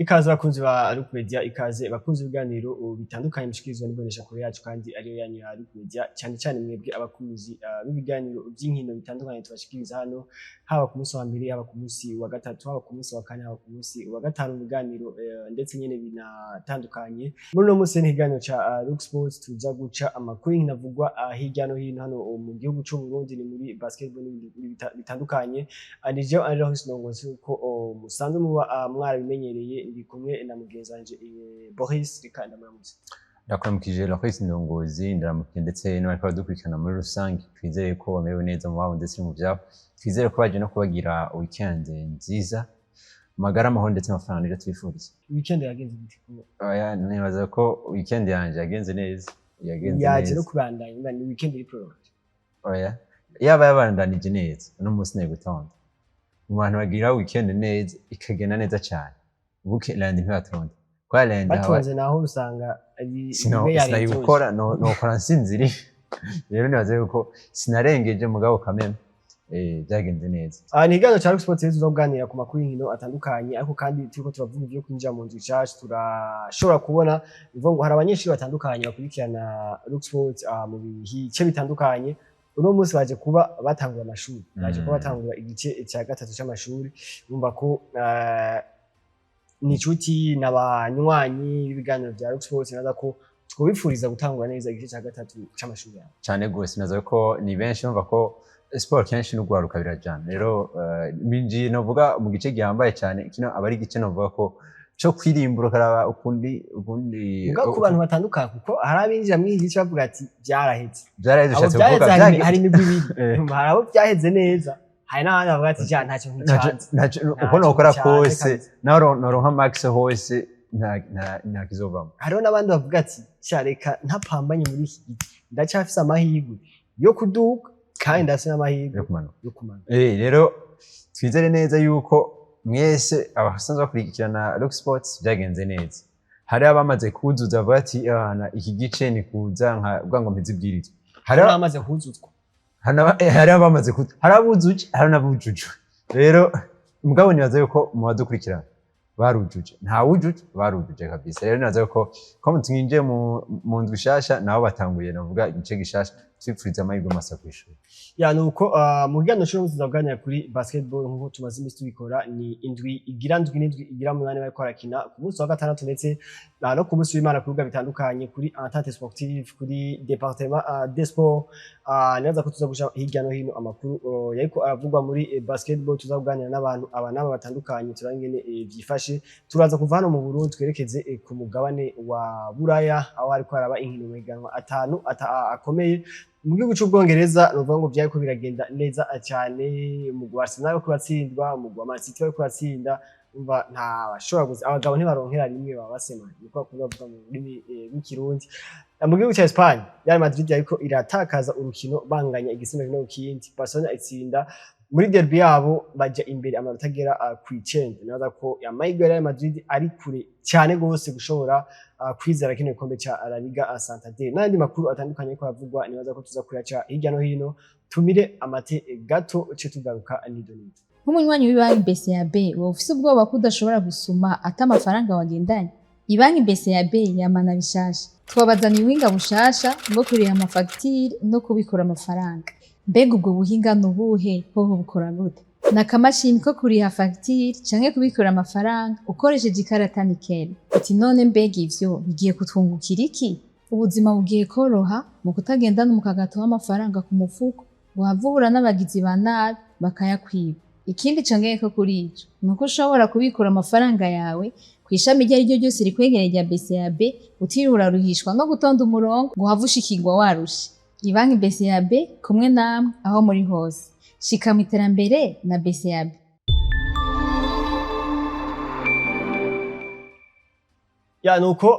Ikaze bakunzi ba Look Media, ikaze bakunzi ibiganiro bitandukanye mushikirizwa n'ibonesha kure yacu kandi ariyo yanyu ya Look Media, cyane cyane mwebwe abakunzi b'ibiganiro by'inkino bitandukanye tubashikiriza hano, haba ku munsi wa mbere, haba ku munsi wa gatatu, haba ku munsi wa kane, haba ku munsi wa gatanu, ibiganiro ndetse nyene binatandukanye. Muri no munsi n'ikiganiro ca Look Sports tuza guca amakuru navugwa hirya no hino hano mu gihugu cy'u Burundi, ni muri basketball n'ibindi bitandukanye. Arijo ariho sinongozi ko musanzwe muba mwarabimenyereye. Ndi kumwe na mugenzi wanje Boris Rikanda Muramuzi. Ndakuramukije Loris Ndongozi, ndaramukije ndetse n'abari badukurikirana muri rusange. Twizeye ko bamerewe neza mu babo ndetse mu byabo. Twizeye ko baje no kubagira weekend nziza, magara amahoro ndetse n'amafaranga n'ibyo twifuriza. Weekend yagenze gute ko? Oya, nibaza ko weekend yanje yagenze neza. Yaje no kubandanya, ni weekend iri prolonged. Oya, yaba yabandanije neza no munsi ne gutonda. Mu bantu bagira weekend neza ikagena neza cyane. Buke land ntibatonda. Kwa land batonze naho usanga ari sinayibukora no kora nsinziri. Rero nibaze yuko sinarengeje mugabo kameme byagenze neza. Ni ikiganiro cya Look Sports tuzoganira ku makuru y'inkino atandukanye, ariko kandi turiko turavuga ibyo kwinjira mu nzu nshyashya. Turashobora kubona bivuga ngo hari abanyeshuri batandukanye bakurikirana Look Sports mu bice bitandukanye. Uno munsi baje kuba batangura amashuri, baje kuba batangura igice cya gatatu cy'amashuri. Urumva ko ni inshuti n'abanywanyi b'ibiganiro bya Look Sports, naza ko twobifuriza gutangura neza igice cya gatatu cy'amashuri yawe. Cyane gose naza ko ni benshi bumva ko sport kenshi n'ugwaruka birajana. Rero minji novuga mu gice gihambaye cyane kino abari gice novuga ko cyo kwirimbura karaba ukundi uga ku bantu batandukanye, kuko hari abinjira muri iki gice bavuga ati byaraheze ushatse kuvuga hari imigwi ibiri. Hari abo byaheze neza, hari n'abandi bavuga ati ja ntacyo nk'icyanze uko nokora kose noronka max hose nta kizovamo. Hariho n'abandi bavuga ati cyareka ntapambanye muri iki gice, ndacyafise amahirwe yo kuduka kandi ndafise n'amahirwe yo kumanuka. Rero twizere neza yuko mwese abasanzwe bakurikirana Look Sports byagenze neza. Hari abamaze kuzuza bavuga ati iki gice ni kuza nka bwango mpizibwirizwa. Hari abamaze kuzuzwa, hari abamaze kuzuza, hari abuzuje, hari n'abujuje. Rero mugabo nibaza yuko mu badukurikirana barujuje, nta wujuje barujuje kabisa. Rero nibaza yuko twinjiye mu ndwi shasha nabo batanguye navuga igice gishasha, twifuriza amahirwe masa kwishura. Nuko mu kiganiro cyo tuzaganira kuri basketball nkuko tumaze imisi tubikora. Ni indwi igira munani bari kwarakina ku munsi wa gatandatu ndetse no ku munsi w'Imana ku bibuga bitandukanye, kuri entente sportive, kuri département des sports. Naza ko tuzaguca hirya no hino amakuru yariko aravugwa muri basketball. Tuzaganira n'abantu abanaba batandukanye, turangene byifashe. Turaza kuva hano mu Burundi twerekeze ku mugabane wa Buraya, aho hariko haraba inkino meganwa atanu akomeye mu gihugu cy'Ubwongereza. Nuvuga ngo byariko biragenda neza cyane. Mu Arsenal ko batsindwa, mu Man City ko batsinda. Umva nta bashobora guza abagabo ntibaronkera rimwe baba basemana, niko kuvuga mu rurimi rw'ikirundi. Mu gihugu cya Espagne, Real Madrid yariko iratakaza urukino banganya igitsindo no kindi. Barcelona itsinda muri derby yabo baje imbere amanota agera ku 9. Naza ko amahirwe ya Real Madrid ari kure cyane gose gushobora kwizera kino gikombe cya La Liga Santander. N'andi makuru atandukanye ko avugwa, nibaza ko tuza kuyaca hirya no hino. Tumire amate gato cyo tugaruka nidonito. Nk'umunywanyi w'ibanki BCAB wowe ufise ubwoba ko udashobora gusuma ata amafaranga wagendanye, ibanki BCAB yamana bishasha. Twabazaniye ubuhinga bushasha bwo kuriha amafagitire no kubikora amafaranga. Mbega ubwo buhinga nubuhe hoho bukora gute? Nakamashini ko kuriha fagitire canke kubikora amafaranga ukoresheje ikarata nikeli. Ati none mbega ivyo bigiye kutwungukira iki? Ubuzima bugiye koroha mu kutagendana umukagato w'amafaranga ku mufuko, wavura n'abagizi ba nabi bakayakwiba. Ikindi congeye ko kuri ico nuko ushobora kubikura amafaranga yawe kwishami rya ryo ryose rikwegereye rya BCAB utirura ruhishwa no gutonda umurongo ngo havushikirwa warushe. Ibanki BCAB kumwe namwe aho muri hose. Shika mu iterambere na BCAB. Nuko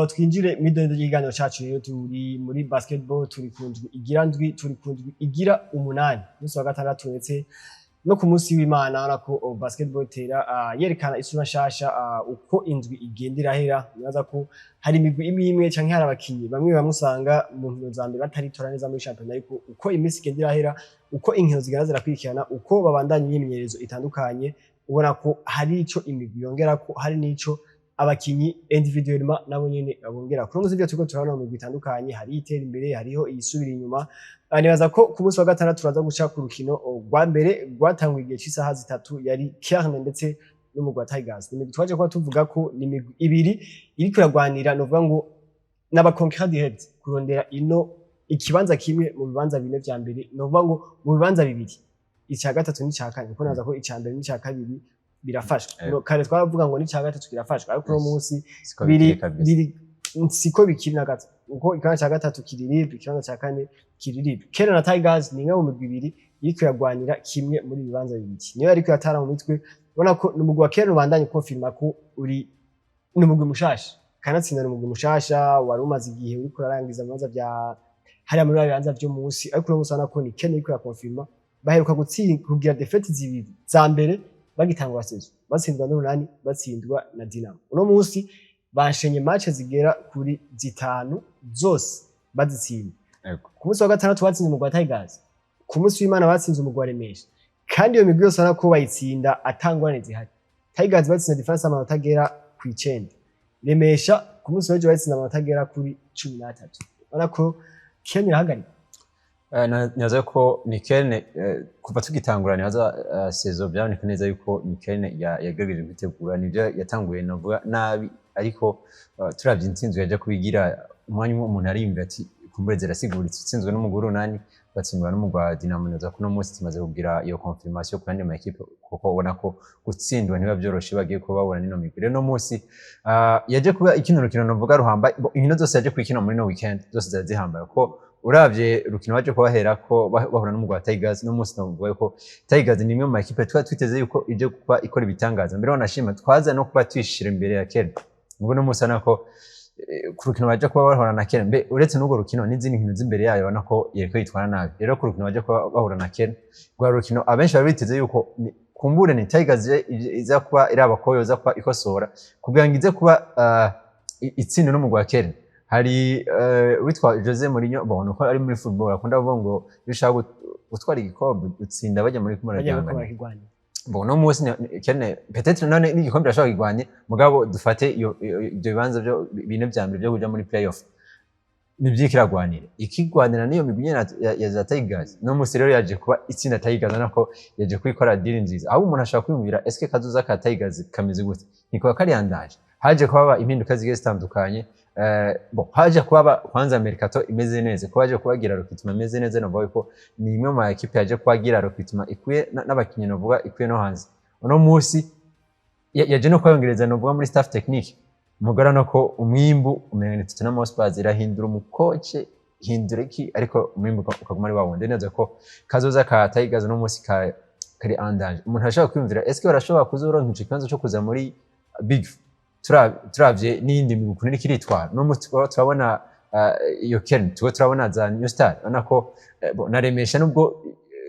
twinjire midendo y'iganiro cyacu. Rero turi muri basketball, turi kundwi igira ndwi, turi kundwi igira 8 munsi wa gatandatu ndetse no ku munsi w'Imana. Urako basketball tera yerekana isura shasha uko indwi igendera hera. Nibaza ko hari imigwi imwe canke hari abakinyi bamwe bamusanga mu nkino za mbere bataritora neza muri championnat, ariko uko imisi igendera hera, uko inkino zigana zirakurikirana, uko babandanya imyimenyerezo itandukanye, ubona ko hari ico imigwi yongera ko hari nico abakinyi individuellement nabo nyene abongera kuri muzi byo tuko turabona mu bitandukanye hari itera imbere hariho isubira inyuma nibaza ko ku munsi wa gatandatu turaza guca ku rukino rwa mbere rwatanguye igihe cy'isaha 3 yari Kerne ndetse n'umugwi wa Tigers ni twaje kuba tuvuga ko ni imigwi ibiri iri kuragwanira novuga ngo n'aba conquérant direct kurondera ino ikibanza kimwe mu bibanza bine vya mbere novuga ngo mu bibanza bibiri icya gatatu n'icya kane kuko naza ko icya mbere n'icya kabiri birafashwe kare twaravuga ngo n'icya gatatu kirafashwe ariko uno munsi biri siko bikiri na gato uko ikibanza cya gatatu kiri libre ikibanza cya kane kiri libre Kerne na Tigers ni imwe mu migwi ibiri iri kuragwanira kimwe muri bibanza bibiri niyo ariko yatara mu mitwe ubona ko n'umugwi wa Kerne ubandanye confirma ko uri n'umugwi mushasha kanatsinda n'umugwi mushasha wari umaze igihe uri kurarangiza ibibanza bya hariya muri bibanza byo munsi ariko uno munsi ubona ko ni Kerne iri confirma baheruka kugira defete zibiri za mbere bagitangwa sezo batsindwa n'urunani batsindwa na Dinamo uno munsi bashenye match zigera kuri 5 zose bazitsinda ku munsi wa gatandatu batsinze umugwi wa Tigers ku munsi w'Imana batsinze umugwi wa Remesha kandi iyo migwi yose nako bayitsinda atangwane zihari Tigers batsinze difference amanota agera ku 9 Remesha ku munsi w'ejo batsinze amanota agera kuri 13 ubona ko Kerne irahagarika naza ko ni Kerne kuva tugitangura naza saison byaboneka neza yuko ni Kerne yagerageje kwitegura nivyo yatanguye navuga nabi ariko turavye intsinzo yaje kubigira umwanya umwe umuntu arimba ati kumbure zirasiguritse itsinzwe n'umuguru nani batsindwa n'umugwa Dinamo naza ko no munsi tumaze kugira iyo confirmation ku yandi ma equipe kuko ubona ko gutsindwa niba byoroshe bagiye ko babona nino migwi rero no munsi yaje kuba ikintu rukino navuga ruhamba inkino zose yaje kwikina muri no weekend zose zazihambara ko uravye rukino waje kubahera ko bahura n'umugwa Tigers no munsi navuga ko Tigers ni imwe mu equipe twiteze yuko ije kuba ikora ibitangaza mbere wanashima twaza no kuba twishira imbere ya Kerne ubwo no munsi nako ku rukino waje kuba bahura na Kerne mbe uretse n'ubwo rukino n'izindi nkino z'imbere yayo ubona ko yereko yitwara nabi rero ku rukino waje kuba bahura na Kerne rwa rukino abenshi babiteze yuko kumbure ni Tigers iza kuba iraba ko yoza kuba ikosora kugira ngo ize kuba itsinda n'umugwa wa Kerne hari witwa Jose Mourinho bon uko ari muri football akunda kuvuga ngo bishaka gutwara igikombe utsinda bajya muri kumara ryangana bon no munsi Kerne peut-être none n'igikombe ashaka kigwanye mugabo dufate ibyo bibanza byo bine vya mbere byo kuja muri playoff nivyikiragwanira ikigwanira niyo migwi ya za Tigers no munsi rero yaje kuba itsinda Tigers nako yaje kwikora deal nziza aho umuntu ashaka kwimubira eske kazuza ka Tigers kameze gute niko kari yandaje haje kuba impinduka zigiye zitandukanye bon haje kuba kwanza Mercato imeze neza ko haje kubagira Rokituma imeze neza no boy ko ni imwe mu equipe yaje kubagira Rokituma ikwiye n'abakinyi no vuga ikwiye no hanze uno munsi yaje no kwongereza no vuga muri staff technique mugara nako umwimbu umenye Tottenham Hotspur irahindura umukoce hindureki ariko umwimbu ukaguma ari wawonde neza ko kazoza ka Tigers no munsi kari andanje umuntu ashaka kwimvira eske barashobora kuzoronka ikibanza cyo kuza muri big turavye n'indi migukuni nikiritwara no munsi turabona iyo Kerne turabona za New Star anako naremesha nubwo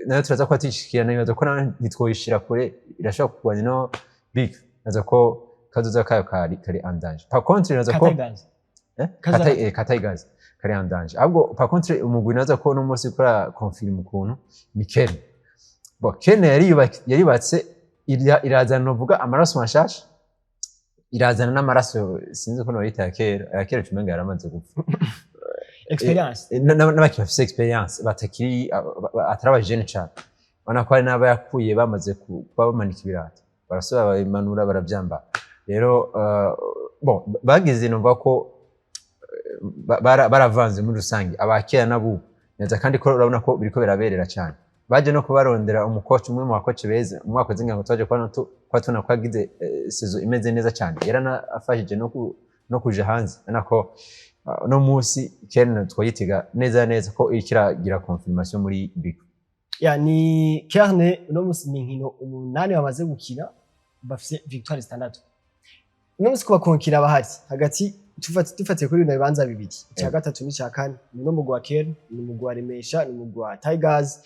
nayo turaza ko tishikirana nibaza ko nitwoyishira kure irashaka kugwanya no big naza ko kazoza kayo kari andanje par contre naza ko Tigers kari andanje ahubwo par contre umugwi naza ko no munsi kora confirm ukuntu ni Kerne Kerne yaribatse irazana novuga amaraso mashasha irazana n'amaraso sinzi ko no yita kera tumenga yaramaze gupfa experience n'abaki bafite experience batakiri ataraba jeune cyane bana ko ari naba yakuye bamaze kuba bamanika ibirato barasubira babimanura baravyamba rero bon bageze numva ko baravanze muri rusange abakera nabu neza kandi ko urabona ko biriko biraberera cyane baje no kubarondera umukoci umwe mu bakoci beza umwaka zinga ngo twaje kwa tuna kwagize sezo imeze neza cyane yarana afashije no kuja hanze nako no munsi Kerne twayitiga neza ko ikiragira confirmation muri big yani Kerne no munsi ni nkino umunani bamaze gukina bafite victoire 6 no munsi kuba konkira bahari hagati tufatiye kuri ibibanza bibiri cya gatatu n'icya kane ni no mugwa Kerne ni mugwa Remesha ni mugwa Tigers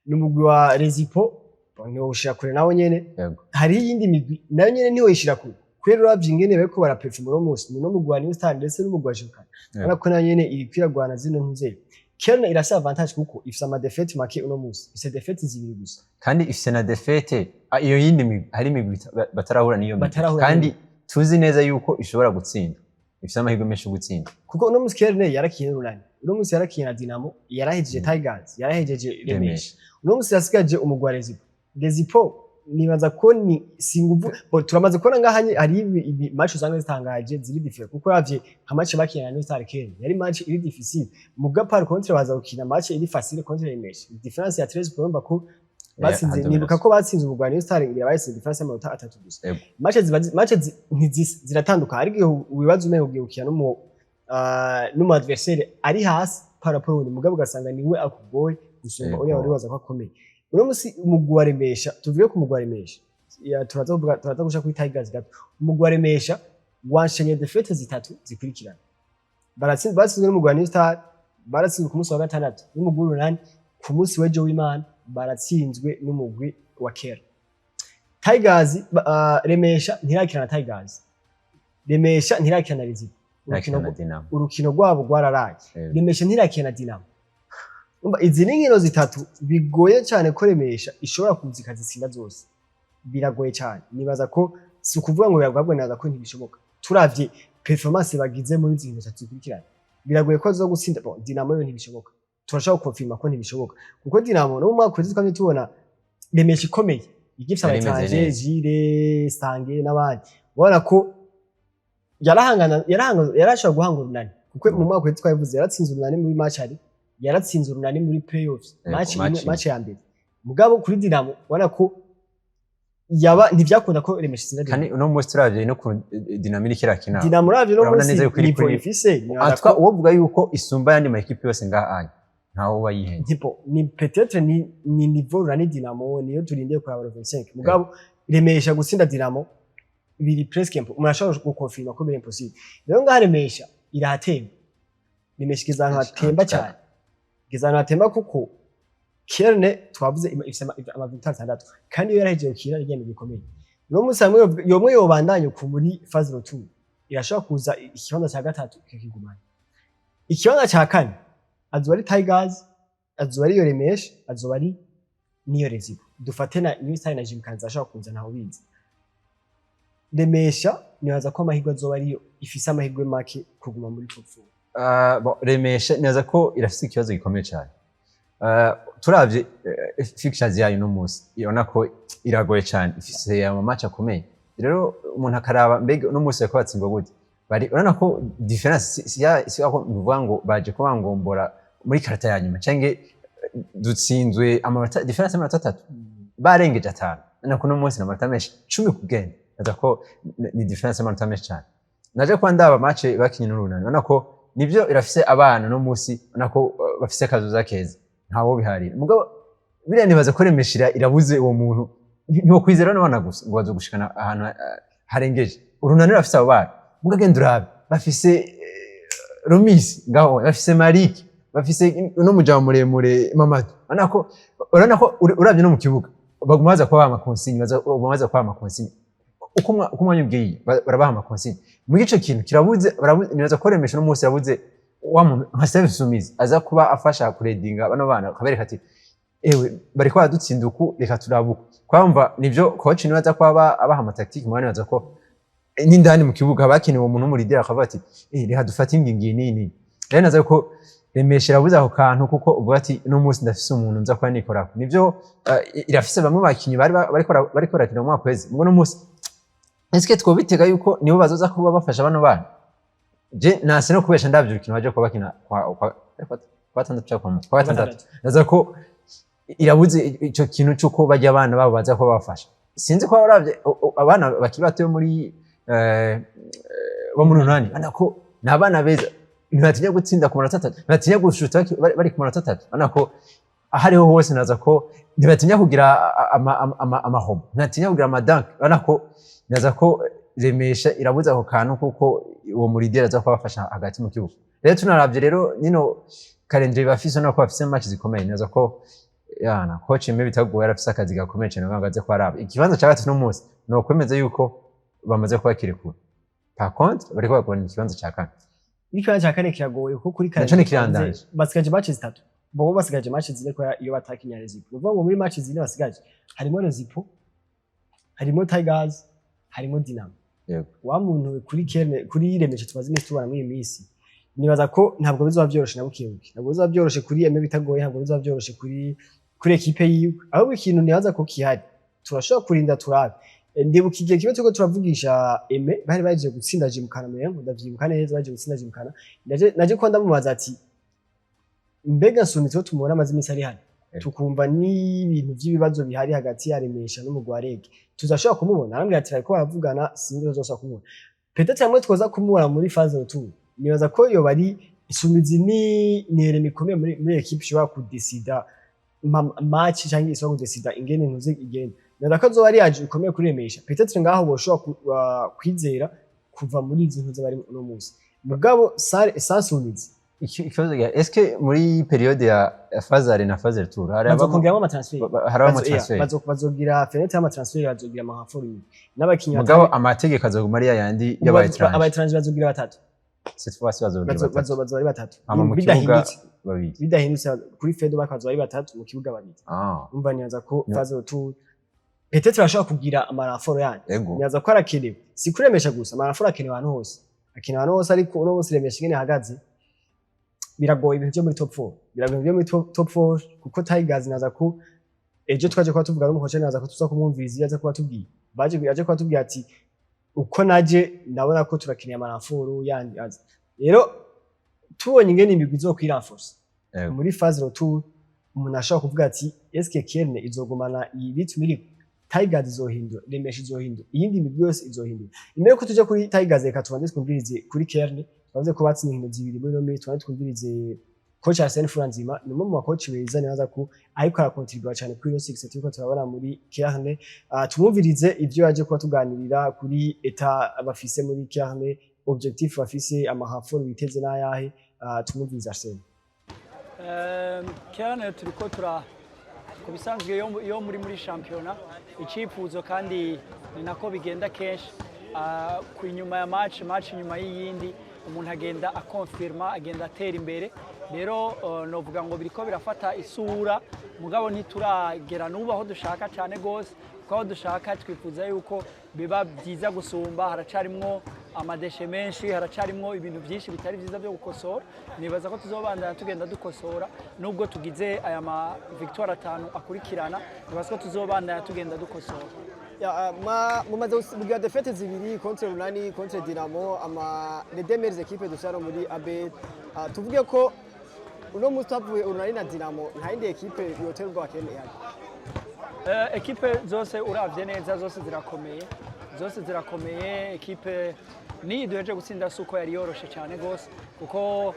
n'umugwi wa Rezipo niwo ushira kure nawo nyene hari yindi migwi nayo nyene niwo ishira kure kwero ravye ingene bariko baraperforma no munsi no mugwi wa New Star ndetse n'umugwi wa Jokana ariko nayo nyene iri kwiragwana zino ntuze Kerne irasa avantage kuko ifise ama defete make uno munsi ifise defete zibiri gusa kandi ifise na defete iyo yindi migwi hari migwi batarahura niyo kandi tuzi neza yuko ishobora gutsinda ifite amahirwe menshi yo gutsinda kuko uno musi Kerne yarakiye n'urunani uno musi yarakiye na Dinamo yarahejeje Tigers yarahejeje Remesha uno musi yasigaje umugwa Rezipo nibaza ko ni singuvu turamaze kubona ngaha hari match usanga zitangaje ziri difficile kuko ravye nka match bakina na Star Kenya yari match iri difficile muga par contre baza gukina match iri facile contre Remesha difference ya 13 point ko batsinze nibuka ko batsinze umugwa New Star ngira bayise difference y'amanota 3 gusa match ziratandukana ariko wibaza umenye ugiye ukina no mu adversaire ari hasi par rapport mugabo ugasanga niwe akugoye gusumba uri waza ko akomeye uno musi umugwa Remesha tuvuye ku mugwa Remesha turaza gusha kuri Tigers gato umugwa Remesha wanshenye defete zitatu zikurikirana baratsinzwe n'umugwa New Star baratsinzwe ku munsi wa gatandatu n'umugwa Urunani ku munsi w'ejo w'Imana baratsinzwe n'umugwi wa Kera Tigers Remesha ntirakina na Tigers Remesha ntirakina na Rezipo urukino rwabo rwararaye Remesha ntirakina na Dinamo izi ni nkino zitatu bigoye cyane ko Remesha ishobora kuzika zitsinda zose biragoye cyane nibaza ko si ukuvuga ngo biragwabwe naza ko ntibishoboka turavye performance bagize muri izi nkino zitatu zikurikirana biragoye ko zo gutsinda Dinamo yo ntibishoboka turashaka confirma ko ntibishoboka kuko Dinamo no mu mwaka wese twamye tubona Remesha ikomeye igifite abatanje Jire Sange n'abandi ubona ko yarashaka guhanga urunani kuko mu mwaka wese twabivuze yaratsinze urunani muri match ari yaratsinze urunani muri playoffs match ya mbere mugabo kuri Dinamo ubona ko yaba ntivyakunda ko Remesha itsinda kandi uno munsi turavye no ku Dinamo iri kirakina Dinamo ravye no munsi nipo ifise atwa uvuga yuko isumba yandi ma equipe yose ngaha ntawo bayihenze tipo ni peut-être ni niveau rani Dinamo niyo turindiye kwa 25 mugabo Remesha gutsinda Dinamo biri presque impossible umurashaka gukonfirma ko biri impossible rero ngaha Remesha irahatemba Remesha kizanka temba cyane kizanka temba kuko Kerne twavuze ifise amavita 6 kandi yarahejeje ukira igenda bikomeye no musamwe yomwe yobandanye ku muri phase 2 irashaka kuza ikibanza cya gatatu kikigumana ikibanza cya kane azoba ari Tigers azoba ari Remesha azoba ari niyo Rezipo dufate na New Star na Jimkanza ashaka kuza naho bizi Remesha nibaza ko amahirwe azoba ariyo ifise amahirwe make kuguma muri top 4 bon Remesha nibaza ko irafise ikibazo gikomeye cyane turavye fixtures yayo no munsi ibona ko iragoye cyane ifise ama match akomeye rero umuntu akaraba mbega no munsi ko batsindwa gute bari urana ko difference si ako bivuga ngo baje ko bangombora muri karata ya nyuma canke dutsinzwe amanota difference y'amanota 3 barengeje 5 nako no munsi n'amanota menshi 10 kugenda ndaza ko ni difference y'amanota menshi cyane naje kwa ndaba match bakinye n'urunani urana ko nivyo irafise abana no munsi urana ko bafise kazoza keza ntawo bihari mugabo biriya nibaza ko Remesha irabuze uwo muntu ntiwo kwizera n'abana gusa ngo bazo gushikana ahantu harengeje urunani rafise abo bana mugagenda urabe bafise Romisi ngaho bafise Mariki bafise no mujama muremure Mamadu urana ko uravye no mu kibuga bagumaza kwa amakonsigne bagumaza kwa amakonsigne uko mwanya ubwiye barabaha amakonsigne mu gice kintu kirabuze nibaza ko Remesha no munsi yabuze wa muntu nka service sumizi aza kuba afasha kuredinga bano bana kabereka ati ewe bari kwa dutsinduku reka turabuka kwamva nivyo coach ni baza kwaba abaha ama tactique mwana baza ko n'indani mu kibuga bakenewe umuntu muri dira akavuga ati reka dufate ingingi nini rero naza ko Remesha irabuze aho kantu kuko uvuga ati no munsi ndafise umuntu nza kwa nikora nivyo irafise bamwe bakinyi bari korakina mu mwaka weze ngo no munsi eske twobitega yuko nibo bazoza kuba bafasha bano bana je nase no kubesha ndavyo ikintu baje kuba bakina kwa gatandatu naza ko irabuze ico kintu cyuko bajya abana babo baza ko bafasha sinzi ko uravye abana bakibatoye muri bo mu runani anako nabana beza ntibatinya gutsinda ku manota 3 ntibatinya gushuta bari ku manota 3 anako ahariho hose naza ko ntibatinya kugira amahomo ntibatinya kugira amadank anako naza ko Remesha irabuze aho kantu kuko uwo muridera aza kubafasha hagati mu kibuga rero tunaravye rero nino calendar bafise no ko bafise match zikomeye naza ko yana coach me bitagoye arafise akazi gakomeye cyane bagaze ko araba ikibanza cya gatatu no munsi no kwemeza yuko bamaze kubakire ku par contre bari kubakora ikibanza cya kane ikibanza cya kane kiragoye kuko kuri kane basigaje match zitatu bo basigaje match zine ko iyo batakinya Rezipo uvuga ngo muri match zine basigaje harimo Rezipo harimo Tigers harimo Dinamo wa muntu kuri remeshe tumaze imisi tubana muri iyi misi nibaza ko ntabwo bizoba byoroshe na bukebuke ntabwo bizoba byoroshe kuri eme bitagoye ntabwo bizoba byoroshe kuri ekipe yiwe ahubwo ikintu nibaza ko kihari turashobora kurinda turabe ndibuka igihe kimwe turiko turavugisha eme bari baje gutsinda jimukana mengo ndavyibuka neza baje gutsinda jimukana naje ko ndamubaza ati mbega sunitse tumubona amazi imisi ari hano tukumva n'ibintu by'ibibazo bihari hagati ya remesha n'umugwarege tuzashobora kumubona arambwira ati ariko baravugana sinzi uzosha kumubona peut-être hamwe twoza kumubona muri phase retour nibaza ko yo bari isumizi ni ere mikomeye muri equipe ishobora kudesida match cyangwa ishobora kudesida ingene ntuze igenda nibaza ko azoba ari yaje ikomeye kuri remesha peut-être ngaho boshobora kwizera kuva muri izi ntuze bari no munsi mugabo sansumizi ikibazo est-ce que muri periode ya phase na phase retour hari abakongeramo ama transfer bazogira fenêtre ama transfer bazogira ama forum n'abakinnyi mugabo amategeko azoguma ari yandi y'abayitrange abayitrange bazogira batatu cette fois bazogira batatu mu kibuga babiri bidahindutse kuri fedo bakazogira batatu mu kibuga babiri umva niyaza ko phase retour peut-être bashaka kugira amaraforo yani niyaza ko arakenewe si kuremesha gusa amaraforo akenewe ahantu hose ariko uno munsi remesha ingene hagaze biragoye ibintu byo muri top 4 biragoye byo muri top 4 kuko Tigers naza ko ejo twaje kwa tuvuga n'umukoce naza ko tuza kumwumviriza yaza kuba tubwiye yaje kuba tubwiye ati uko naje ndabona ko turakiniye amarafuru yandi aza rero tubonye ingene imigwi izokwiranforce muri phase retour umuntu ashaka kuvuga ati eske Kerne izogumana iyi ritme iri Tigers izohindura remesha izohindura iyindi migwi yose izohindura imbere ko tujya kuri Tigers reka tubanze twumvirize kuri Kerne bavuze ko batsinze inkino zibiri muri no minsi twumvirize coach Arsene Furanzima ni umwe mu bakoci beza neza ko ariko arakontribua cyane kuri 6 turiko turabona muri Kerne tumwumvirize ivyo yaje kuba tuganirira kuri eta abafise muri Kerne objectif bafise amahaforo biteze n'ayahe tumwumvirize Arsene Kerne turiko kubisanzwe yo muri championnat icifuzo kandi ni nako bigenda kenshi ku nyuma ya match nyuma y'iyindi umuntu agenda akonfirma agenda atera imbere rero novuga ngo biriko birafata isura mugabo ntituragera n'ubu aho dushaka cyane gose kuko aho dushaka twifuza yuko biba byiza gusumba haracarimwo amadeshe menshi haracarimwo ibintu byinshi bitari byiza byo gukosora nibaza ko tuzobandana tugenda dukosora nubwo tugize aya ma victoire 5 akurikirana nibaza ko tuzobandana tugenda dukosora mumaze kugira defete zibiri contre Runani contre Dinamo les deux meilleures équipes dushara muri ABL tuvuge ko uno mustavuye Runani na Dinamo nta yindi equipe yoterwa bakene yani equipe zose uravye neza zose zirakomeye equipe ni duheje gutsinda suko yari yoroshe cyane gose kuko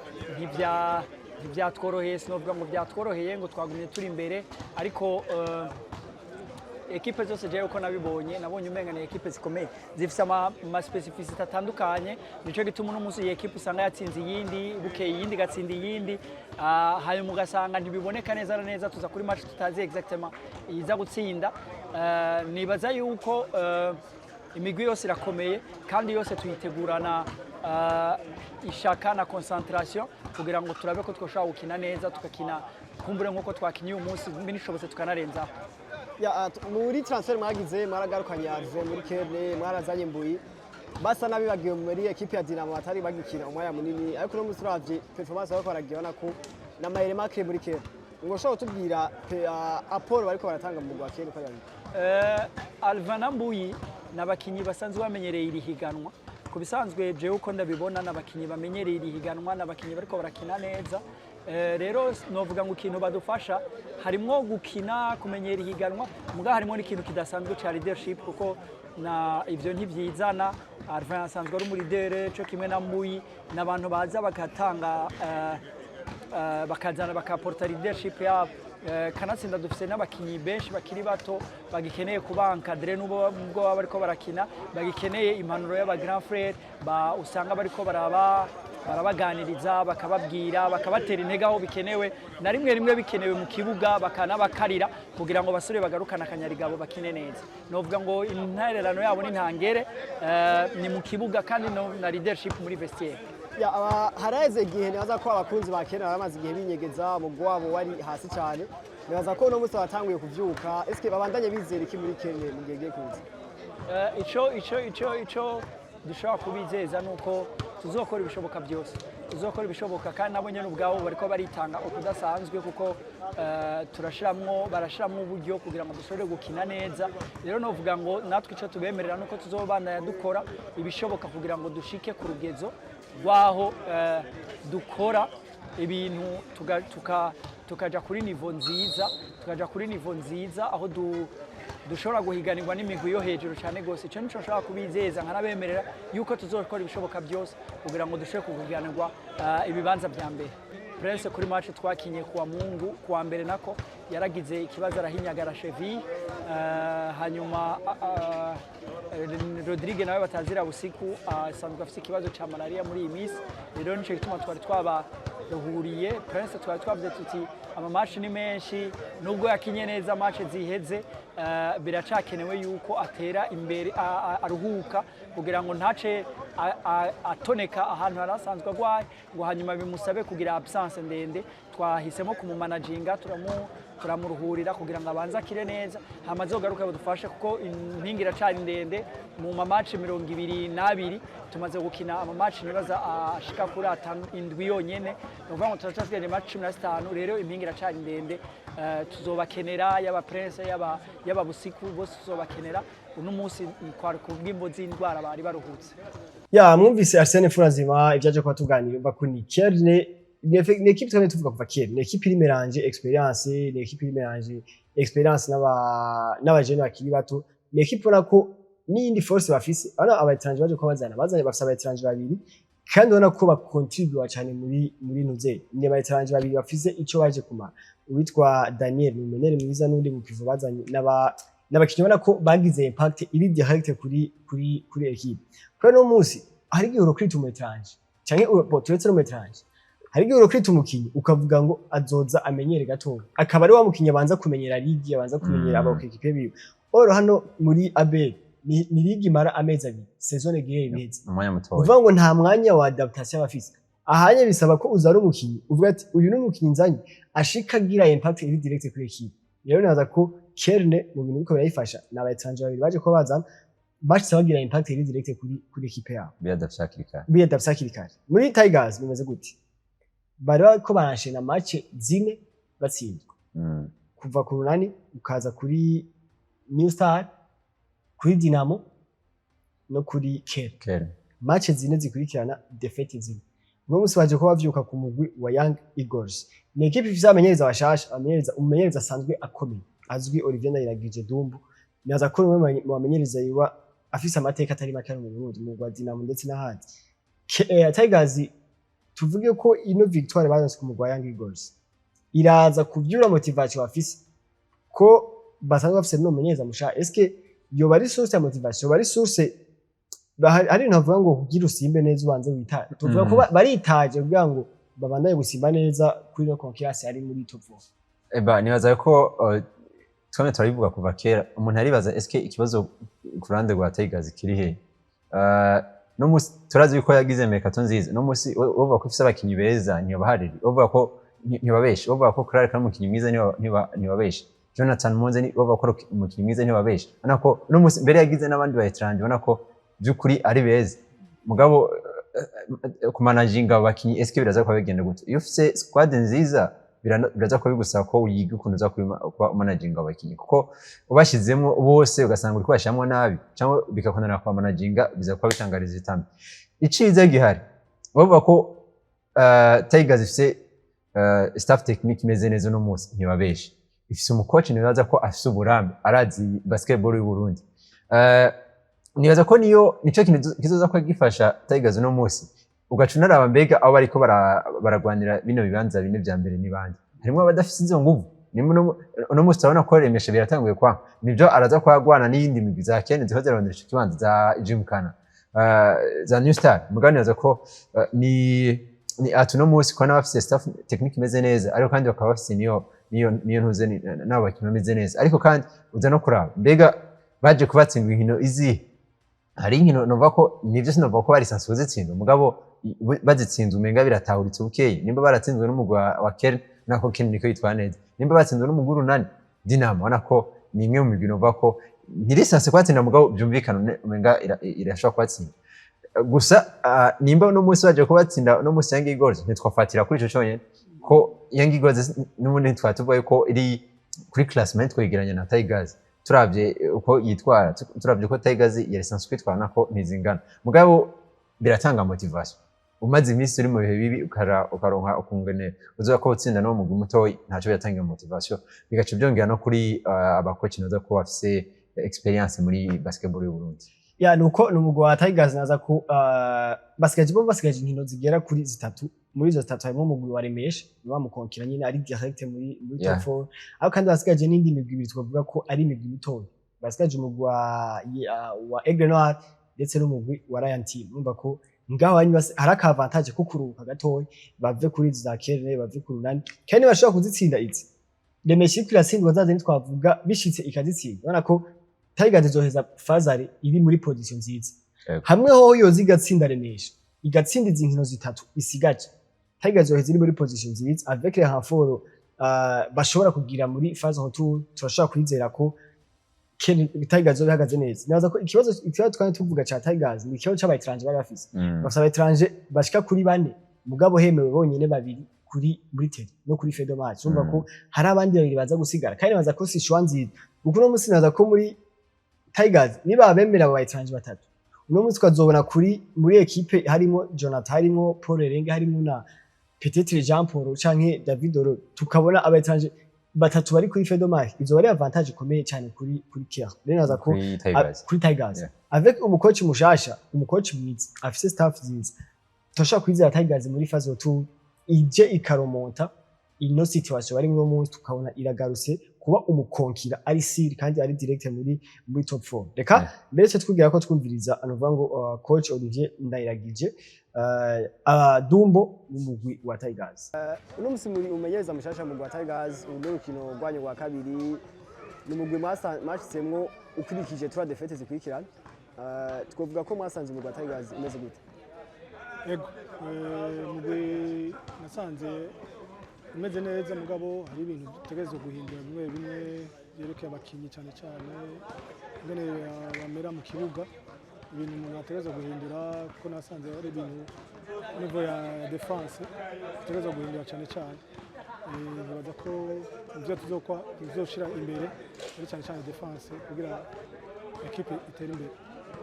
ntibyatworoheye sinovuga ngo byatworoheye ngo twagumye turi imbere ariko equipe zose jewe uko nabonye umenga ni equipe zikomeye zifise ama specificité atandukanye nico gituma uno munsi iyi equipe usanga yatsinze iyindi bukeye iyindi gatsinda iyindi hanyuma ugasanga ntibiboneka neza tuza kuri match tutazi exactement iza gutsinda nibaza yuko imigwi yose irakomeye kandi yose tuyitegurana ishaka na concentration kugira ngo turabe ko twoshobora gukina neza tukakina kumbure nkuko twakinye uyu munsi binishobotse tukanarenza muri transfer mwagize mwaragarukanye Arve muri Kerne mwarazanye Mbuyi basa nabibagiye muri equipe ya Dinamo batari bagikina umwanya munini ariko no musuravye performance bako baragibana ko na mayere make muri Kerne ngo shobora tubwira apport bariko baratanga mu rwa Kerne ko yari Alva na Mbuyi nabakinyi basanzwe bamenyereye iri higanwa kubisanzwe je uko ndabibona nabakinyi bamenyereye iri higanwa nabakinyi bariko barakina neza rero novuga ngo ikintu badufasha harimo gukina kumenyera ihiganwa muga harimo n'ikintu kidasanzwe cya leadership kuko na ivyo ntivyizana Arvin asanzwe ari umuleader cyo kimwe na Mbuyi n'abantu baza bagatanga bakazana bakaporta leadership yabo kanatsinda dufise n'abakinyi benshi bakiri bato bagikeneye kubankadre n'ubwo baba bariko barakina bagikeneye impanuro y'aba grand frère usanga bariko barabaganiriza bakababwira bakabatera intege aho bikenewe na rimwe bikenewe mu kibuga bakanabakarira kugira ngo basore bagarukana akanyarigabo bakine neza novuga ngo intererano yabo ni ntangere ni mu kibuga kandi na leadership muri vestiaire hareze igihe nibaza ko abakunzi ba Kerne bamaze igihe binyegeza mu gwabo wari hasi cyane nibaza ko no musi batanguye kuvyuka eske babandanye bizera iki muri Kerne mu gihe giye kuza dushobora kubizeza nuko tuzokora ibishoboka byose tuzokora ibishoboka kandi nabo nyene ubwabo bariko baritanga ukudasanzwe kuko barashiramwo uburyo kugira ngo dushobore gukina neza rero novuga ngo natwe ico tubemerera nuko tuzobandanya dukora ibishoboka kugira ngo dushike ku rugezo rwaho dukora ibintu tukaja kuri nivo nziza aho dushobora guhiganirwa n'imigwi yo hejuru cyane gose ico nico nshobora kubizeza nkanabemerera yuko tuzokora ibishoboka byose kugira ngo dushobore kuhiganirwa ibibanza vya mbere. Prince kuri match twakinye kuwa mbere nako yaragize ikibazo arahinyagara cheville hanyuma Rodrigue nawe batazira busiku asanzwe afite ikibazo ca malaria muri iyi minsi rero nico gituma twari twabaruhuriye Prince twari twavuze tuti amamatch ni menshi nubwo yakinye neza match ziheze biracakenewe yuko atera imbere aruhuka kugira ngo ntace atoneka ahantu harasanzwe agwaye ngo hanyuma bimusabe kugira absence ndende twahisemo kumumanaginga turamuruhurira kugira ngo abanze akire neza hamaze kugaruka badufashe kuko impinga iracari ndende mu mamaci 22 tumaze gukina amamatch nibaza ashika kuri 7 yonyene uvuga ngo turacasigaje match 15 rero impinga iracari ndende tuzobakenera yaba Prince yaba busiku bose tuzobakenera uno munsi kwari kubwimbo z'indwara bari baruhutse mwumvise Arsene Furazima ibyaje kwa tuganira bakuni Kerne ni equipe twene tuvuga kuva kera ni equipe iri mélange experience ni equipe iri mélange experience n'abajene bakiri bato ni equipe nako n'indi force bafise ana abatranje baje ko bazanye bafise abatranje babiri kandi ubona ko bakontribute cyane muri nuze ni abatranje babiri bafise ico baje kumara uwitwa Daniel Numenere mwiza n'undi mupivo bazanye n'abakinyi ubona ko bagize impact iri direct kuri equipe kandi no munsi hari igihe urokrita umutranje canke turetse umutranje hari igihe urokrita umukinyi ukavuga ngo azoza amenyere gato akaba ari wa mukinyi abanza kumenyera ligi abanza kumenyera abakipe biwe oro hano muri ABL ni ligi mara amezi abiri saison egiye imeze uvuga ngo nta mwanya wa adaptation bafise ahanye bisaba ko uzara umukinyi uvuga ati uyu ni umukinyi nzanye ashika gira impact iri direct kuri equipe rero naza ko Kerne mu bintu biko birayifasha n'abatranje babiri baje ko bazana bashitse bagira impact iri direct kuri equipe yabo biyadapsakirikari muri Tigers bimeze gute bari ko barashena match zine batsindwa kuva ku runani ukaza kuri New Star kuri Dinamo no kuri Kerne match zine zikurikirana defeat zine uno musi baje ko bavyuka ku mugwi wa Young Eagles ni equipe ifise amenyereza bashasha umumenyereza asanzwe akomeye azwi Olivier Ndayiragije Dumbu naza ko mu bamenyereza yiwa afise amateka atari make mu Burundi mu rwa Dinamo ndetse n'ahandi Tigers tuvuge ko ino victoire bazanse ku mugwa Young Eagles iraza kuvyura motivation bafise ko basanzwe bafise no menyeza musha eske yo bari source ya motivation bari source hari ntavuga ngo kugira usimbe neza ubanze wita tuvuga ko baritaje kugira ngo babandaye gusimba neza kuri no confiance ari muri top 4 nibaza ko twame turabivuga kuva kera umuntu aribaza eske ikibazo kurande rwa Tigers kiri he no musi turazi yuko yagize mercato nziza no musi uvuga ko ifise abakinyi beza niyo bahariri uvuga ko ntibabeshi uvuga ko Clark kandi umukinyi mwiza ntibabeshi Jonathan Monze ni uvuga ko umukinyi mwiza ntibabeshi anako no musi mbere yagize n'abandi ba etranje ubona ko byukuri ari beza mugabo kumanaginga abakinyi eske biraza ko bigenda gute iyo ufise squad nziza biraza ko bigusaba ko uyiga ukuntu uza kuba managinga abakinyi kuko ubashizemo bose ugasanga uri kwashamwa nabi cyangwa bikakonana kwa managinga biza kuba bitangariza itambi icize gihari bavuga ko Tigers ifise staff technique imeze neza no munsi ntibabeshi ifise umucoach nibaza ko afise uburambe arazi basketball y'u Burundi nibaza ko nico kintu kizoza ko gifasha Tigers no munsi ugacuna raba mbega abo bariko baragwanira bino bibanza bine vya mbere nibandi harimo abadafise izo nguvu no munsi tabona ko remesha biratanguye kwa nivyo araza kwagwana n'iyindi migwi za Kenya ziko zirondesha kibanza za Jimkana za New Star muganiza ko ni atuno munsi ko n'abafise staff technique imeze neza ariko kandi bakaba bafise niyo ntuze nabo bakintu imeze neza ariko kandi uza no kuraba mbega baje kubatsindwa inkino izi hari inkino nova ko nivyo sinova ko bari sanzwe zitsinda mugabo bazitsinze umenga biratahuritse bukeye nimba baratsinzwe n'umugwa wa Kerne nako Kerne niko yitwa neza nimba batsinzwe n'umuguru nani Dinamo nako ni imwe mu migwi nova ko ntirisanse kwatsinda mugabo byumvikana umenga irashobora kwatsinda gusa nimba uno munsi baje kubatsinda uno munsi Young Eagles ntitwafatira kuri ico cyonyene ko Young Eagles n'ubundi twatuvuye ko iri kuri classement twegeranya na Tigers turavye uko yitwara turavye ko Tigers yari sanzwe kwitwara ko ntizingana mugabo biratanga motivation umaze iminsi uri mu bihe bibi ukaronka ukungene uzoba ko utsinda no mu mutoyi ntaco byatanga motivation bigaca byongera no kuri abakoci naza ko bafise experience muri basketball y'u Burundi. Ya nuko numugwa wa Tigers naza ko basigaje inkino zigera kuri zitatu muri izo zitatu harimo umugwi wa Remesha niba mukonkira nyine ari direct muri top 4 aho kandi basigaje n'indi migwi ibiri twavuga ko ari imigwi mitoya basigaje umugwi wa également ndetse n'umugwi wa Ryan Team numva ko ngaho hari akavantage ko kuruka gatoya bave kuri za Kerne bave ku runani kandi bashobora kuzitsinda izi Remesha kwiratsindwa zaze twavuga bishitse ikazitsinda ubona ko Tigers zoheza fazari iri muri position nziza hamwe ho yoza igatsinda Remesha igatsinda izi nkino zitatu isigaje Tigers zoheza iri muri position nziza avec les renforts bashobora kugira muri phase retour turashaka kwizera ko Tigers zo bihagaze neza naza ko ikibazo twari tuvuga cha Tigers ni ikibazo c'abayitranje bari bafise bafise abayitranje bashika kuri bane mugabo hemewe bonyene babiri kuri Britain no kuri Fedo match umva ko hari abandi babiri baza gusigara kandi baza ko si shwanzi kuko no musi naza ko muri Tigers niba bemera abayitranje batatu uno munsi twazobona muri equipe harimo Jonathan harimo Paul Renge harimo na peut-être Jean Paul canke David Oro tukabona abayitranje batatu bari kuri Fedo match izo bari avantage ikomeye cyane kuri Kier rero naza ko kuri Tigers avec umukoci mushasha umukoci mwiza afise staff nziza toshaka kwizera Tigers muri phase retour ije ikaromonta ino situation bari mu munsi tukabona iragarutse kuba umukonkira ari siri kandi ari direct muri top 4 reka mbere cyo twugira ko twumviriza anovuga ngo coach Olivier Ndayiragije Dumbo n'umugwi wa Tigers uno musi muri umenyereza mushasha mu Tigers urukino rwanyu rwa kabiri n'umugwi mwashitsemwo ukurikije 3 défaites zikurikirana twovuga ko mwasanze mu Tigers imeze gute yego mugwi nasanze imeze neza mugabo hari ibintu dutegerezwa guhindura bimwe bimwe byerekeye abakinyi cyane ngene bamera mu kibuga ibintu umuntu ategerezwa guhindura kuko nasanze ari ibintu niveau ya defense dutegerezwa guhindura cyane bibaza ko ibyo tuzoshira imbere ari cyane defense kugira equipe itere imbere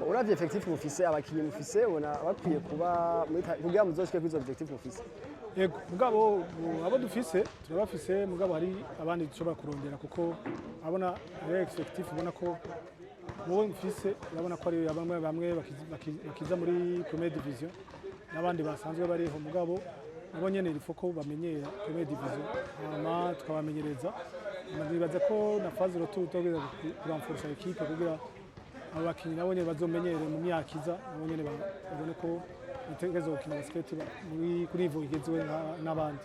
uravye effectif mufise abakinyi mufise ubona bakwiye kuba kugira muzoshike kwizo objectif mufise yego mugabo abo dufise turabafise mugabo hari abandi dushobora kurondera kuko abona ari effectif ubona ko wowe mufise urabona ko ari bamwe bakiza muri première division n'abandi basanzwe bariho mugabo nabo nyene rifo ko bamenyera première division hama tukabamenyereza ndibaza ko na phase retour tugeza kurenforcer l'équipe kugira abakinyi nabo nyene bazomenyere mu myaka iza nabo nyene babone ko utegerezwa gukina basket kuri niveau igezwe n'abandi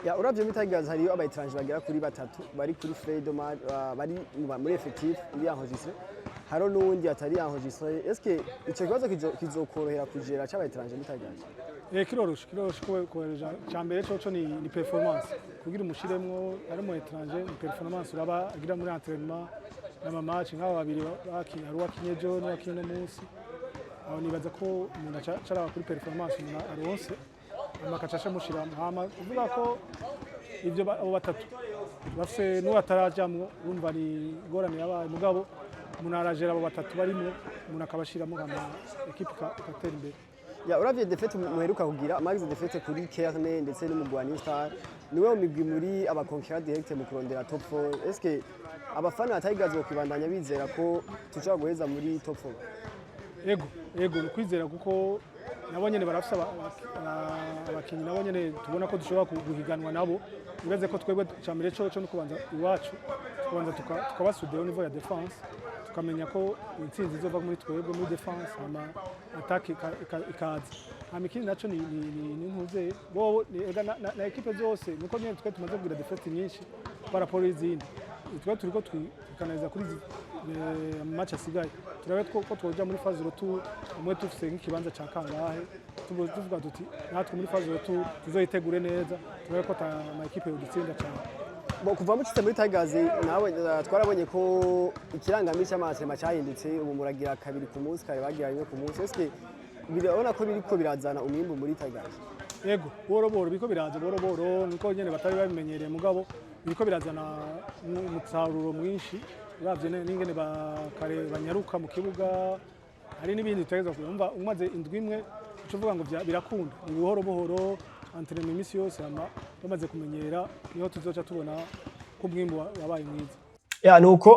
ya uravye muri Tigers hariyo abayitranje bagera kuri batatu bari kuri Fredo bari muri effectif iri enregistré haro n'uwundi atari enregistré est-ce que ico kibazo kizokorohera kugera c'abayitranje muri Tigers kiroroshe ko cyambere cyo ni performance kugira umushiremwo ari mu étranger ni performance uraba agira muri entraînement n'ama match nk'aba babiri bakinye ari wakinyejo n'akinye munsi aho nibaza ko umuntu acara kuri performance umuntu aronse amakacasha mushira hama uvuga ko ibyo abo batatu bafise n'uwatarajamwo urumva ni gorane yabaye mugabo umuntu arajera abo batatu barimo umuntu akabashiramo nkama equipe ikatera imbere ya uravye defete muheruka kugira amagize defete kuri Kerne ndetse n'umugwani Star niwe umigwi muri abakonkira direct mu kurondera top 4 est-ce que abafana ba Tigers bakibandanya bizera ko tushobora guheza muri top 4 yego kwizera kuko nabo nyene barafisa abakinyi nabo nyene tubona ko dushobora guhiganwa nabo ureze ko twebwe cyambere cyo no kubanza iwacu tubanza tukabasudeho niveau ya defense tukamenya ko intsinzi izova muri twebwe muri defense ama attaque ikaza amikini naco ni ntuze bo na equipe zose nuko nyene twe tumaze kugira defense nyinshi para pour izindi twe turiko tukaneza kuri match asigaye turabe ko twoja muri phase retour umwe tufise nk'ikibanza ca kangahe tuvuga tuti natwe muri phase retour tuzoyitegure neza turabe ko ama equipe yodutsinda cyane kuva mucitse muri Tigers nawe twarabonye ko ikirangamisi cy'amasema cyahindutse ubu muragira kabiri ku munsi kare bagira rimwe ku munsi est-ce que birabona ko biriko birazana umwimbu muri Tigers. Yego boro boro biko biraza boro boro niko nyene batari babimenyereye mugabo biriko birazana umusaruro mwinshi uravye n'ingene bakare banyaruka mu kibuga hari n'ibindi tutageza kumva umaze indwi imwe ucuvuga ngo birakunda ni buhoro buhoro entraînement imisi yose ama bamaze kumenyera niho tuzoca tubona ko umwimbu wabaye mwiza. Ya nuko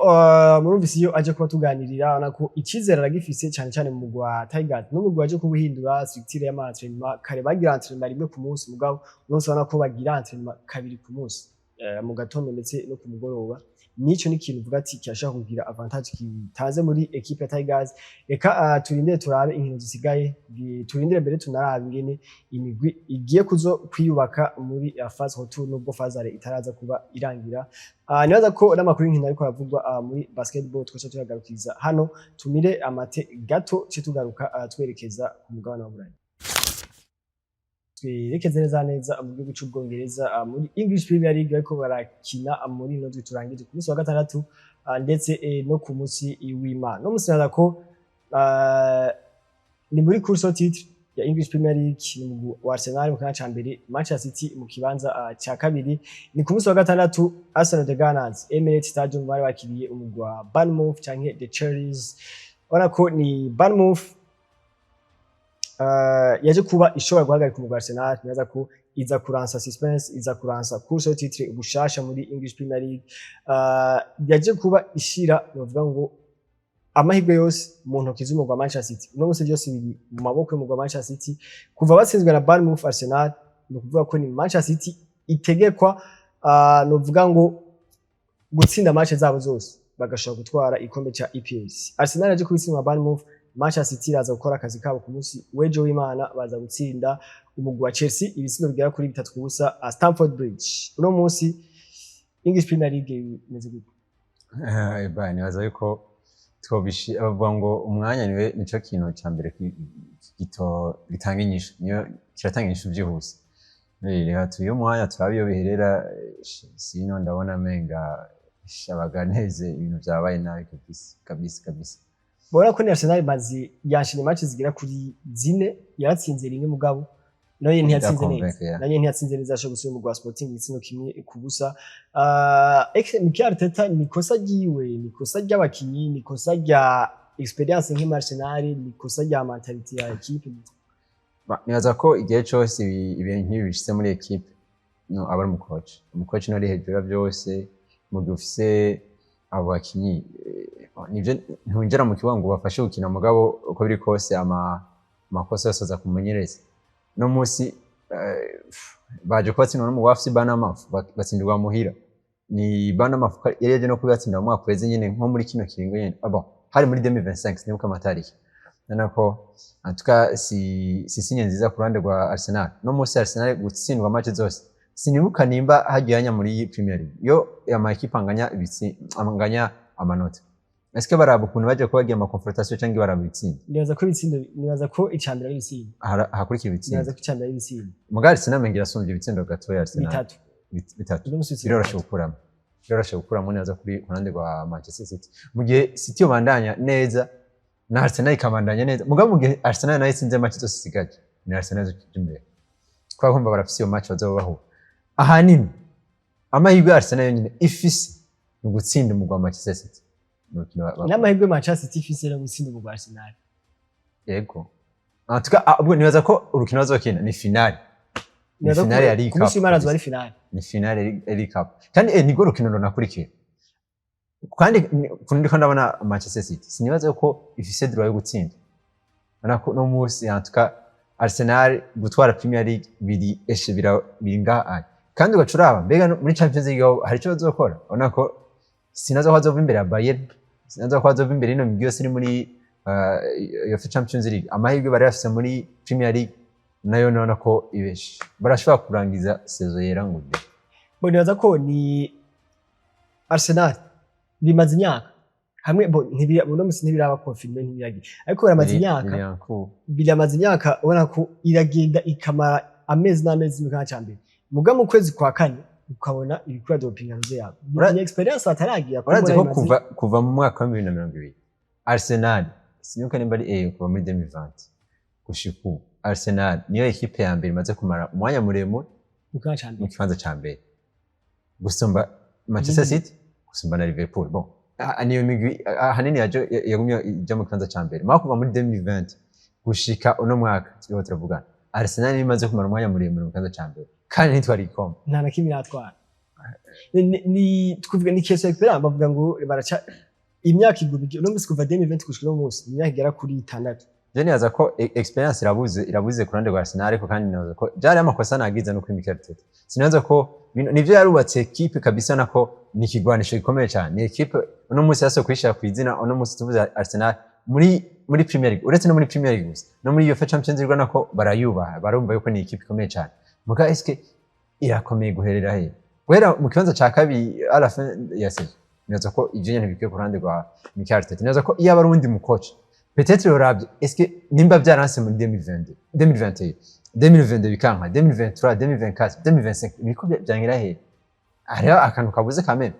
murumvise iyo aje kuba tuganirira nako ikizera aragifise cyane cyane mu mugwa Tigers no mugwa aje kubuhindura structure y'amaentraînement kare bagira entraînement rimwe ku munsi mugabo nonse ubona ko bagira entraînement kabiri ku munsi mu gatondo ndetse no ku mugoroba nico ni ikintu uvuga ati cyashaka kugira avantage kitaze muri equipe ya Tigers reka turinde turabe inkino zisigaye turindire mbere tunarabe ingene imigwi igiye kuzo kwiyubaka muri phase retour nubwo phase itaraza kuba irangira nibaza ko n'amakuru y'inkino ariko aravugwa muri basketball twese turagarukiza hano tumire amate gato cyo tugaruka twerekeza ku mugabane wa Burayi twerekeze neza mu gihugu cy'Ubwongereza muri English Premier League ariko barakina muri no turangije ku munsi wa gatandatu ndetse no ku munsi w'Imana no musana ko ni muri course au titre ya English Premier League wa Arsenal mu kibanza ca mbere Manchester City mu kibanza ca kabiri ni ku munsi wa gatandatu Arsenal the Gunners Emirates Stadium bari bakiriye umugwa Bournemouth canke the Cherries ona ko ni Bournemouth yaje kuba ishobora guhagarika umugwa Arsenal neza ko iza kuransa suspense iza kuransa course au titre ubushasha muri English Premier League yaje kuba ishira bavuga ngo amahirwe yose mu ntoki z'umugwa Manchester City no bose byose biri mu maboko y'umugwa Manchester City kuva batsinzwe na Bournemouth Arsenal no kuvuga ko ni Manchester City itegekwa no vuga ngo gutsinda match zabo zose bagashobora gutwara ikombe ca EPL. Arsenal yaje kubitsindwa Bournemouth Manchester City raza gukora akazi kabo ku munsi w'ejo w'Imana baza gutsinda umugwi wa Chelsea ibitsindo bigera kuri 3 ku busa Stamford Bridge uno munsi English Premier League imeze gute bani baza yuko twobishi abavuga ngo umwanya niwe nico kintu ca mbere gitanga inyishu niyo kiratanga inyishu byihuse rero tuyo mwanya turabiyo biherera sino ndabona menga shabaganeze ibintu byabaye nabi kabisa Bora ko ni Arsenal bazi yashine match zigera kuri 4 yaratsinze rimwe mugabo nayo ntiyatsinze neza nayo ntiyatsinze neza asho gusubira mu gwa Sporting igitsino kimwe kubusa Mikel Arteta nikosa giwe nikosa ry'abakinyi nikosa rya experience nk'ima Arsenal nikosa rya mentality ya equipe nibaza ko igihe cyose ibintu nk'ibi bishitse muri equipe no aba ari umucoach no ari hejuru ya byose mu gihe ufise abo bakinyi nivyo ntunjera mu kibango bafashe gukina mugabo uko biri kose amakosa yose aza kumenyereza no musi baje kwatsinwa no mu wafsi Bournemouth batsindirwa muhira ni Bournemouth yari yaje no kubatsinda mu mwaka weze nyene nko muri kino kiringo nyene bon hari muri 2025 nibuka amatariki nanako antuka si sinye nziza ku ruhande rwa Arsenal no musi Arsenal gutsindwa match zose sinibuka nimba hagiyanya muri Premier League yo ama equipe anganya amanota Eske baraba ukuntu baje kubagira ama confrontation cyangwa baraba ibitsinda nibaza ko icambira y'ibitsinda hakurikira ibitsinda nibaza ko icambira y'ibitsinda mugari sinamengira asumvye ibitsinda gatoya Arsenal bitatu biroroshe gukuramo neza kuri ruhande rwa Manchester City mu gihe City yobandanya neza na Arsenal ikamandanya neza mugabo mu gihe Arsenal nayo itsinze match zose sigaje ni Arsenal z'imbere twagomba barafise iyo match bazobaho ahanini amahirwe Arsenal yonyine ifise no gutsinda mu rwa Manchester City n'amahirwe Manchester City ifise no gutsinda mu Arsenal yego antuka ubwo nibaza ko urukino bazokina ni finale ni finale ya League Cup kumisi imana zo ari finale ni finale ya League Cup kandi ni go rukino runakurikiye kandi kundi ko ndabona Manchester City sinibaza ko ifise droit yo gutsinda anako no musi antuka Arsenal gutwara Premier League biri biringa kandi ugacuraba mbega muri Champions League hari cyo bazokora onako sinaza kwazova imbere ya Bayern sinaza kwazova imbere ino migyo siri muri yo Champions League amahirwe bari bafise muri Premier League nayo nona ko ibeshi barashobora kurangiza saison yera ngubye bo nibaza ko ni Arsenal bimaze imyaka hamwe bo ntibiraba confirme ntibiragi ariko baramaze imyaka ubona ko iragenda ikamara amezi n'amezi mu kacambere muga mu kwezi kwa kane ukabona ibikura dopinganze yabo ni experience ataragiye uraze ko kuva mu mwaka wa 2020 Arsenal sinuka nimba ari kuva muri 2020 gushika ubu Arsenal niyo ekipe ya mbere imaze kumara umwanya muremure mu kibanza ca mbere gusumba Manchester City gusumba na Liverpool. Bon niyo migwi ahanini yagumye ija mu kibanza ca mbere mwa kuva muri 2020 gushika uno mwaka turiho turavugana Arsenal imaze kumara umwanya muremure mu kibanza ca mbere kandi ntitwari ikombe nta na kimwe yatwara. Ni tkuvuga ni kese experience bavuga ngo baraca imyaka igubije no musi kuva 2020 gushika no musi imyaka igera kuri 6. Je nibaza ko experience irabuze ku ruhande rwa Arsenal ariko kandi nibaza ko byari amakosa nagize no kuri Mikel Arteta. Sinaza ko nivyo yarubatse equipe kabisa nako ni kigwanisho gikomeye cyane. Ni equipe uno musi yaso kwishira ku izina uno musi tuvuze Arsenal muri Premier League uretse no muri Premier League gusa no muri UEFA Champions League nako barayubaha barumva yuko ni equipe ikomeye cyane. Muga eske irakomeye guherera he? Guhera mu kibanza ca kabiri à la fin ya saison. Nibaza ko ivyo nyene bikwiye ku ruhande rwa Mikel Arteta. Nibaza ko iyo abarundi mu coach peut-être yorabye est-ce que nimba byaranse muri 2022 2021 2022 bikanka 2023 2024 2025 biko byangira he ari akantu kabuze kameme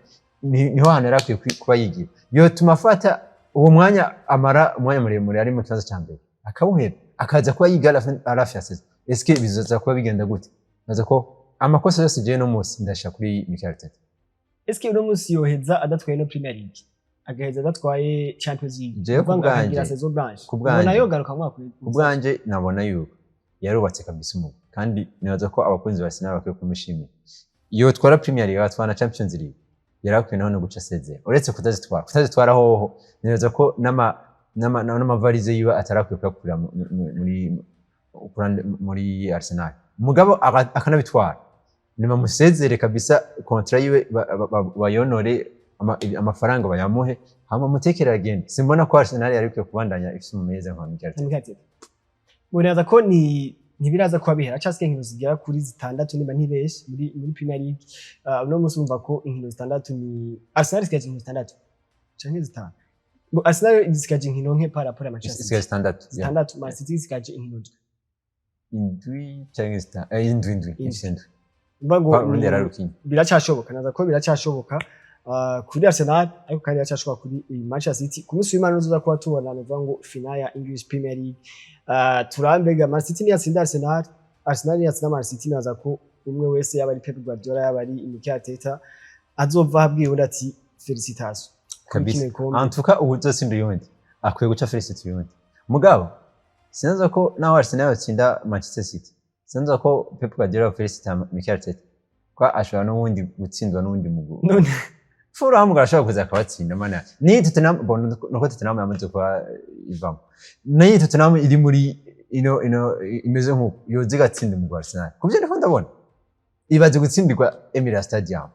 niho hantu yarakwiye kuba yigira yo tumafata uwo mwanya amara umwanya muremure ari mu kibazo cya mbere akawuhera akaza kuba yiga arafi ya saison est-ce que bizoza kuba bigenda gute naza ko amakosa yose je no musi ndashaka kuri Mikel Arteta. Est-ce que uno musi yoheza adatwaye no Premier League agaheza adatwaye Champions League je kubwanje saison blanche kubwanje nayo garuka mwaka kubwanje nabona yuko yarubatse kabisa umu kandi nibaza ko abakunzi ba Arsenal bakwiye kumishimira iyo twara Premier League atwana Champions League yarakwiye naho no guca seze uretse kutazitwara hoho nibaza ko nama varize yiwe atarakwiye kugura muri Arsenal mugabo akanabitwara nima musezere kabisa contrat yiwe bayonore amafaranga bayamuhe hama mutekera agenda simbona ko Arsenal yarikwiye kubandanya ifite umumeze nka Mikel Arteta. Muraza ko ntibiraza kuba bihera cyangwa inkino zigera kuri 6 niba ntibesh muri Premier League no musi umva ko inkino 6 ni Arsenal zikaje inkino 6 canke 5 Arsenal zikaje inkino nke para pour Manchester City 6 Man City zikaje inkino indwi canke 6 indwi mbango biracyashoboka naza ko biracyashoboka kuri Arsenal ariko kandi yacashwa kuri Manchester City ku munsi w'Imana uzoza kuba tubona navuga ngo final ya English Premier League turambega Man City ni yatsinda Arsenal ni yatsinda Man City naza ko umwe wese yaba ari Pep Guardiola yaba ari Mikel Arteta azova habwiye undi ati felicitation kabisa en tout cas uzotsinda yundi akwiye guca felicitation yundi mugabo sinaza ko naho Arsenal yatsinda Manchester City sinaza ko Pep Guardiola felicitation Mikel Arteta kwa ashobora n'ubundi gutsindwa n'undi mugu Fulham garashaka kuza akabatsinda mana ni Tottenham nuko Tottenham yamaze kwa ivamo ni Tottenham iri muri imeze nko yoze gatsinda mu Arsenal kubyo ndiko ndabona ibaze gutsindirwa Emirates Stadium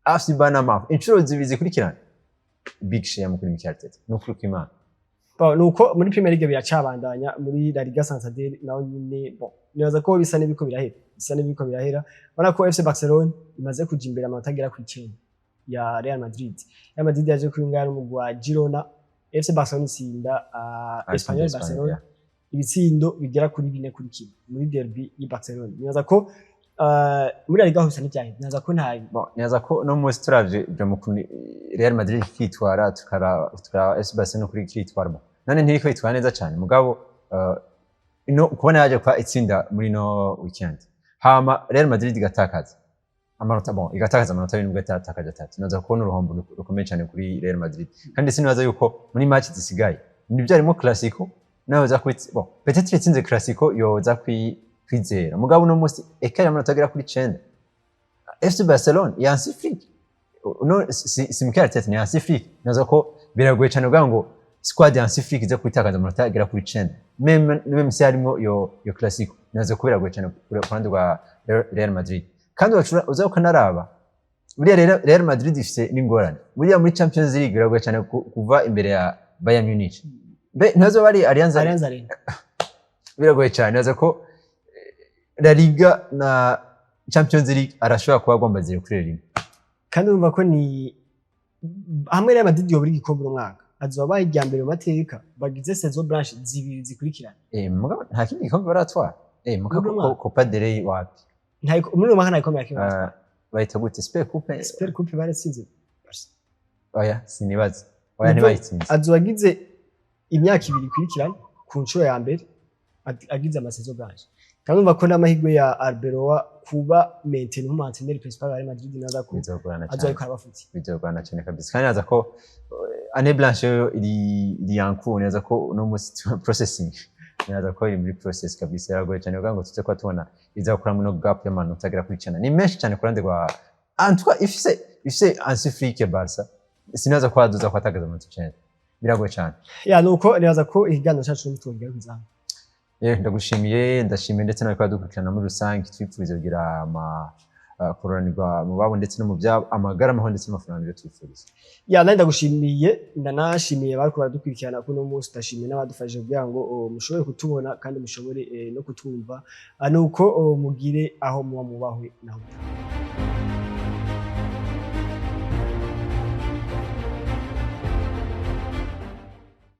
afsi Banama inshuro zibizi kurikirana big share mu kuri Mikel Arteta no kuri Kimana nuko muri Premier League biracabandanya muri La Liga Santander naho nyine nibaza ko bisa n'ibiko birahera bana ko FC Barcelona imaze kuja imbere amanota agera ku 9 ya Real Madrid yaje kwingana mu gwa Girona FC Barcelona isinda Espanyol Barcelona ibitsindo bigera kuri 4 kuri 1 muri derby yi Barcelona nibaza ko muri La Liga hose n'icyahe nibaza ko ntayi nibaza ko no mu strategy byo mu Real Madrid kitwara tukara FC Barcelona kuri kitwaramo nane ntiko itwara neza cyane mugabo kubona yaje kwa itsinda muri no weekend hama Real Madrid igatakaza amanota igatakaza amanota y'indwi gatakaza 3 naza kubona uruhombo rukomeye cyane kuri Real Madrid kandi sinaza yuko muri match zisigaye nibyarimo classico nawe za kwitse peut-être itsinze classico yoza kwizera mugabo no musi ekaya amanota agera kuri 9 FC Barcelona yansi free no si Mikel Arteta ni yansi free naza ko biragoye cyane ubwa ngo squad yansi free iza kwitakaza amanota agera kuri 9 même si harimo yo classico naza kubera gwe cyane kurandi rwa Real Madrid kandi uza ukanaraba buriya Real Madrid ifite n'ingorane buriya muri Champions League biragoye cyane kuva imbere ya Bayern Munich ntazo bari Allianz Arena biragoye cyane naza ko La Liga na Champions League arashobora kuba agomba zire kuri rimwe kandi urumva ko ni hamwe Real Madrid yo buri gikombe umwaka azoba bayijya mbere mu mateka bagize saison blanche zibiri zikurikirana mugabo nta kindi gikombe baratwara mugabo Copa del Rey wapi muri uyu mwaka ntayikombe yakibaza bayita gute Super Coupe baratsinze oya sinibaza oya ntibayitsinze azobagize imyaka ibiri ikurikirana ku nshuro ya mbere agize amasezo ganje kandi ko n'amahirwe ya Arbeloa kuba maintain nk'umuentraîneur principal wa Real Madrid naza ko bizogorana cyane azoyikora abafuti bizogorana cyane kabisa kandi naza ko année blanche yo iri en cours naza ko no mu processing naza ko iri muri process kabisa yaragoye cyane kugira ngo tuze ko tubona izakora muri no gap y'amanota agera kuri 9 ni menshi cyane kurande kwa en tout cas ifise Ansifrike Barca sinaza ko aduza ko atagaza amanota 9 biragoye cyane ya nuko naza ko ikiganiro cyacu n'umutungira kuzana ndagushimiye ndashimiye ndetse nawe kwa dukurikirana muri rusange twifuriza kugira ama kuranirwa mu babo ndetse no mu byabo amagara amaho ndetse n'amafaranga twifuriza ya nandi ndagushimiye ndanashimiye bariko baradukurikirana kuno munsi ndashimiye n'abadufashije kugira ngo mushobore kutubona kandi mushobore no kutwumva nuko mugire aho muba mubahwe naho